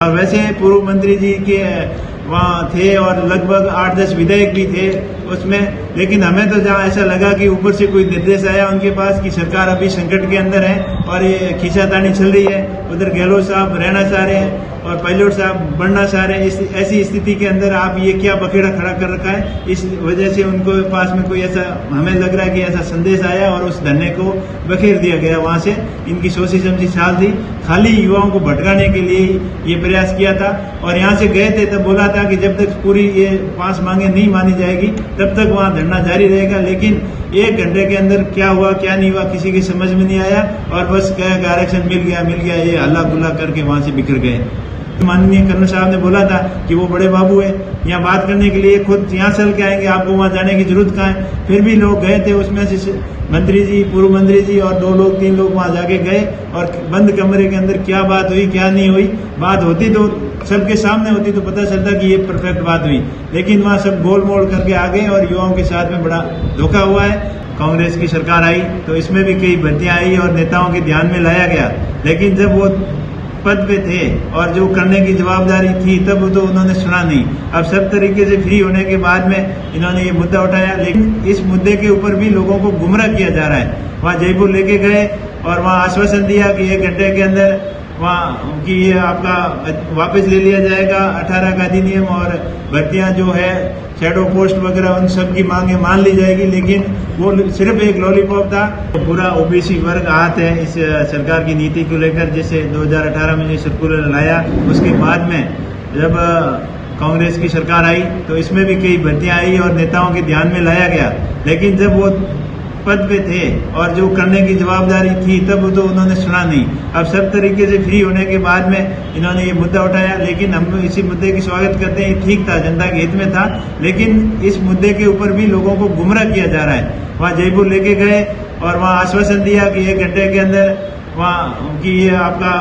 और वैसे पूर्व मंत्री जी के वहाँ थे और लगभग 8-10 विधायक भी थे उसमें, लेकिन हमें तो जहाँ ऐसा लगा कि ऊपर से कोई निर्देश आया उनके पास कि सरकार अभी संकट के अंदर है और ये खींचातानी चल रही है। उधर गहलोत साहब रहना चाह रहे हैं और पायलट साहब बढ़ना चाह रहे हैं। ऐसी स्थिति के अंदर आप ये क्या बखेड़ा खड़ा कर रखा है, इस वजह से उनको पास में कोई ऐसा हमें लग रहा है कि ऐसा संदेश आया और उस धरने को बखेर दिया गया। वहाँ से इनकी सोची समझी चाल थी, खाली युवाओं को भटकाने के लिए ये प्रयास किया था। और यहाँ से गए थे तब बोला था कि जब तक पूरी ये 5 मांगे नहीं मानी जाएगी तब तक वहाँ धरना जारी रहेगा, लेकिन 1 घंटे के अंदर क्या हुआ क्या नहीं हुआ किसी की समझ में नहीं आया और बस कहा आरक्षण मिल गया ये हल्ला गुल्ला करके वहाँ से बिखर गए। माननीय कर्नल साहब ने बोला था कि वो बड़े बाबू है, यहाँ बात करने के लिए खुद यहाँ चल के आएंगे, आपको वहाँ जाने की जरूरत कहाँ है। फिर भी लोग गए थे, उसमें से मंत्री जी, पूर्व मंत्री जी और 2 लोग 3 लोग वहाँ जाके गए और बंद कमरे के अंदर क्या बात हुई क्या नहीं हुई, बात होती तो सबके सामने होती तो पता चलता कि ये परफेक्ट बात हुई, लेकिन वहाँ सब गोल मोल करके आ गए और युवाओं के साथ में बड़ा धोखा हुआ है। कांग्रेस की सरकार आई तो इसमें भी कई भर्तियां आई और नेताओं के ध्यान में लाया गया, लेकिन जब वो पद पे थे और जो करने की जवाबदारी थी तब तो उन्होंने सुना नहीं। अब सब तरीके से फ्री होने के बाद में इन्होंने ये मुद्दा उठाया, लेकिन इस मुद्दे के ऊपर भी लोगों को गुमराह किया जा रहा है। वहाँ जयपुर लेके गए और वहाँ आश्वासन दिया कि 1 घंटे के अंदर वहाँ कि ये आपका वापस ले लिया जाएगा 18 का अधिनियम और भर्तियां जो है शैडो पोस्ट वगैरह उन सब की मांगे मान ली जाएगी, लेकिन वो सिर्फ एक लॉलीपॉप था। पूरा ओबीसी वर्ग आहत है इस सरकार की नीति को लेकर, जैसे 2018 में जो सर्कुलर लाया उसके बाद में जब कांग्रेस की सरकार आई तो इसमें भी कई भर्तियां आई और नेताओं के ध्यान में लाया गया, लेकिन जब वो पद पे थे और जो करने की जवाबदारी थी तब तो उन्होंने सुना नहीं। अब सब तरीके से फ्री होने के बाद में इन्होंने ये मुद्दा उठाया, लेकिन हम इसी मुद्दे की स्वागत करते हैं, ठीक था, जनता के हित में था, लेकिन इस मुद्दे के ऊपर भी लोगों को गुमराह किया जा रहा है। वहाँ जयपुर लेके गए और वहाँ आश्वासन दिया कि 1 घंटे के अंदर वहाँ कि ये आपका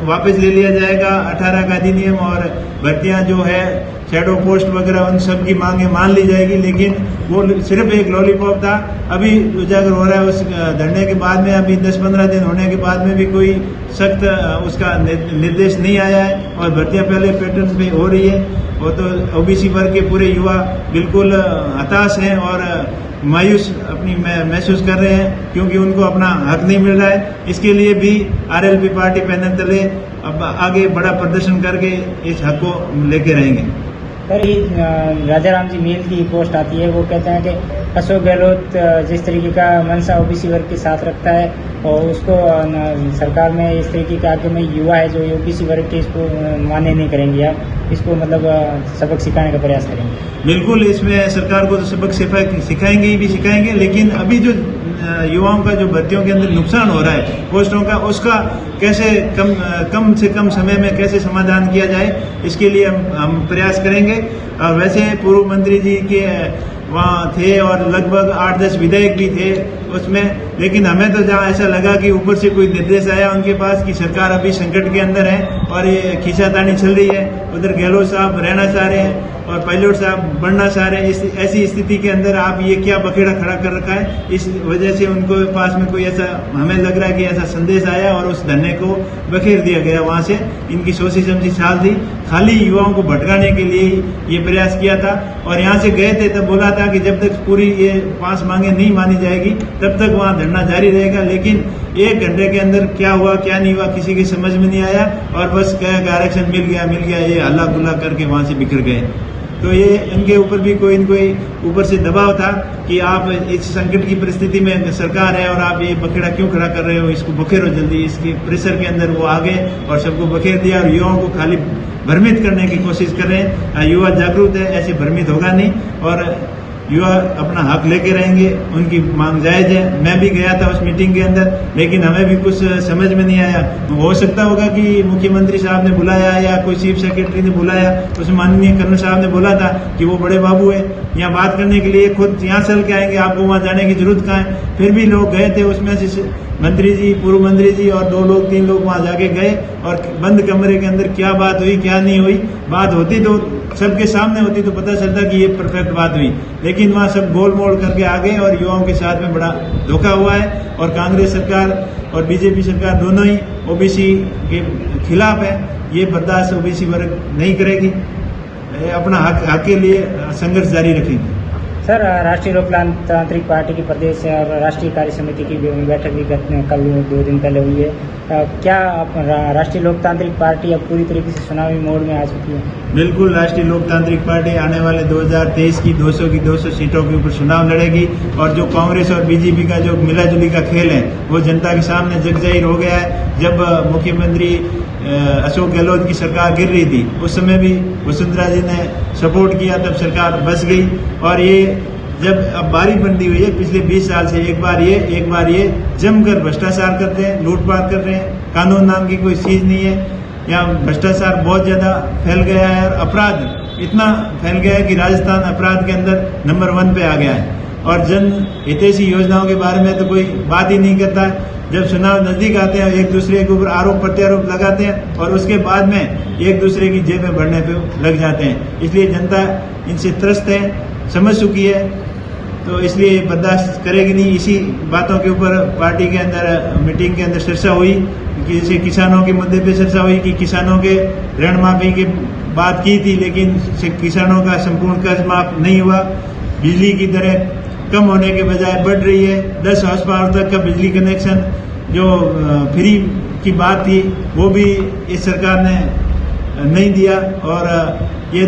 वापस ले लिया जाएगा 18 का अधिनियम और भर्तियां जो है शैडो पोस्ट वगैरह उन सब की मांगे मान ली जाएगी, लेकिन वो सिर्फ एक लॉलीपॉप था। अभी उजागर हो रहा है उस धरने के बाद में, अभी 10-15 दिन होने के बाद में भी कोई सख्त उसका निर्देश नहीं आया है और भर्तियां पहले पैटर्न पे हो रही है। वो तो ओबीसी वर्ग के पूरे युवा बिल्कुल हताश हैं और मायूस अपनी महसूस कर रहे हैं क्योंकि उनको अपना हक नहीं मिल रहा है। इसके लिए भी आरएलपी पार्टी पैनल तले अब आगे बड़ा प्रदर्शन करके इस हक को लेके रहेंगे। राजा राम जी मेल की पोस्ट आती है, वो कहते हैं कि अशोक गहलोत जिस तरीके का मंशा ओबीसी वर्ग के साथ रखता है और उसको सरकार में इस तरीके के आगे में युवा है जो ओबीसी वर्ग के इसको मान्य नहीं करेंगे, या इसको मतलब सबक सिखाने का प्रयास करेंगे। बिल्कुल, इसमें सरकार को तो सबक सिखाएंगे ही भी सिखाएंगे, लेकिन अभी जो युवाओं का जो भर्तियों के अंदर नुकसान हो रहा है पोस्टों का, उसका कैसे कम से कम समय में कैसे समाधान किया जाए, इसके लिए हम प्रयास करेंगे। और वैसे पूर्व मंत्री जी के वहाँ थे और लगभग 8-10 विधायक भी थे उसमें, लेकिन हमें तो जहाँ ऐसा लगा कि ऊपर से कोई निर्देश आया उनके पास कि सरकार अभी संकट के अंदर है और ये खींचातानी चल रही है। उधर गहलोत साहब रहना चाह रहे हैं और पायलट साहब बढ़ना चाह रहे हैं। ऐसी स्थिति के अंदर आप ये क्या बखेड़ा खड़ा कर रखा है, इस वजह से उनको पास में कोई ऐसा हमें लग रहा है कि ऐसा संदेश आया और उस धरने को बखेर दिया गया। वहाँ से इनकी सोची समझी चाल थी, खाली युवाओं को भटकाने के लिए ये प्रयास किया था। और यहाँ से गए थे तब बोला था कि जब तक पूरी ये 5 मांगे नहीं मानी जाएगी तब तक वहाँ धरना जारी रहेगा, लेकिन 1 घंटे के अंदर क्या हुआ क्या नहीं हुआ किसी की समझ में नहीं आया और बस कहा आरक्षण मिल गया ये हल्ला गुल्ला करके वहाँ से बिखर गए। तो ये इनके ऊपर भी कोई न कोई ऊपर से दबाव था कि आप इस संकट की परिस्थिति में सरकार है और आप ये बखेड़ा क्यों खड़ा कर रहे हो, इसको बखेरो जल्दी। इसके प्रेशर के अंदर वो आ गए और सबको बखेर दिया और युवाओं को खाली भ्रमित करने की कोशिश कर रहे हैं। युवा जागरूक है, ऐसे भ्रमित होगा नहीं और युवा अपना हक लेके रहेंगे, उनकी मांग जायज है। मैं भी गया था उस मीटिंग के अंदर, लेकिन हमें भी कुछ समझ में नहीं आया। हो सकता होगा कि मुख्यमंत्री साहब ने बुलाया या कोई चीफ सेक्रेटरी ने बुलाया, तो उसमें माननीय कर्नल साहब ने बोला था कि वो बड़े बाबू है, यहाँ बात करने के लिए खुद यहाँ चल के आएंगे, आपको वहाँ जाने की जरूरत कहाँ है। फिर भी लोग गए थे, उसमें से मंत्री जी, पूर्व मंत्री जी और 2 लोग 3 लोग वहाँ जाके गए और बंद कमरे के अंदर क्या बात हुई क्या नहीं हुई, बात होती तो सबके सामने होती तो पता चलता कि ये परफेक्ट बात हुई, लेकिन वहाँ सब गोल मोल करके आ गए और युवाओं के साथ में बड़ा धोखा हुआ है। और कांग्रेस सरकार और बीजेपी सरकार दोनों ही ओबीसी के खिलाफ है, ये बर्दाश्त ओबीसी वर्ग नहीं करेगी, अपना हक के लिए संघर्ष जारी रखेंगे। सर, राष्ट्रीय लोकतांत्रिक पार्टी की प्रदेश और राष्ट्रीय कार्य समिति की बैठक भी कल 2 दिन पहले हुई है। क्या राष्ट्रीय लोकतांत्रिक पार्टी अब पूरी तरीके से चुनावी मोड में आ चुकी है? बिल्कुल, राष्ट्रीय लोकतांत्रिक पार्टी आने वाले 2023 की 200 सीटों के ऊपर चुनाव लड़ेगी और जो कांग्रेस और बीजेपी का जो मिलाजुली का खेल है वो जनता के सामने जगजाहिर हो गया है। जब मुख्यमंत्री अशोक गहलोत की सरकार गिर रही थी उस समय भी वसुंधरा जी ने सपोर्ट किया, तब सरकार बच गई। और ये जब अब बारी बंदी हुई है पिछले 20 साल से, एक बार ये जमकर भ्रष्टाचार करते हैं, लूटपाट कर रहे हैं, कानून नाम की कोई चीज नहीं है। यहाँ भ्रष्टाचार बहुत ज्यादा फैल गया है और अपराध इतना फैल गया है कि राजस्थान अपराध के अंदर नंबर 1 पे आ गया है। और जन हितैषी योजनाओं के बारे में तो कोई बात ही नहीं करता है। जब चुनाव नजदीक आते हैं एक दूसरे के ऊपर आरोप प्रत्यारोप लगाते हैं और उसके बाद में एक दूसरे की जेबें भरने पे लग जाते हैं। इसलिए जनता इनसे त्रस्त है, समझ चुकी है, तो इसलिए बर्दाश्त करेगी नहीं। इसी बातों के ऊपर पार्टी के अंदर मीटिंग के अंदर चर्चा हुई कि जैसे किसानों के मुद्दे पे चर्चा हुई कि किसानों के ऋण माफी की बात की थी, लेकिन किसानों का संपूर्ण कर्ज माफ नहीं हुआ। बिजली की दरें कम होने के बजाय बढ़ रही है। 10 हॉर्स पावर तक का बिजली कनेक्शन जो फ्री की बात थी वो भी इस सरकार ने नहीं दिया। और ये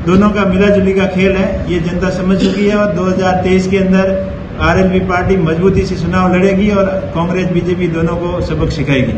दोनों का मिलाजुली का खेल है, ये जनता समझ चुकी है। और 2023 के अंदर आरएलपी पार्टी मजबूती से चुनाव लड़ेगी और कांग्रेस बीजेपी दोनों को सबक सिखाएगी।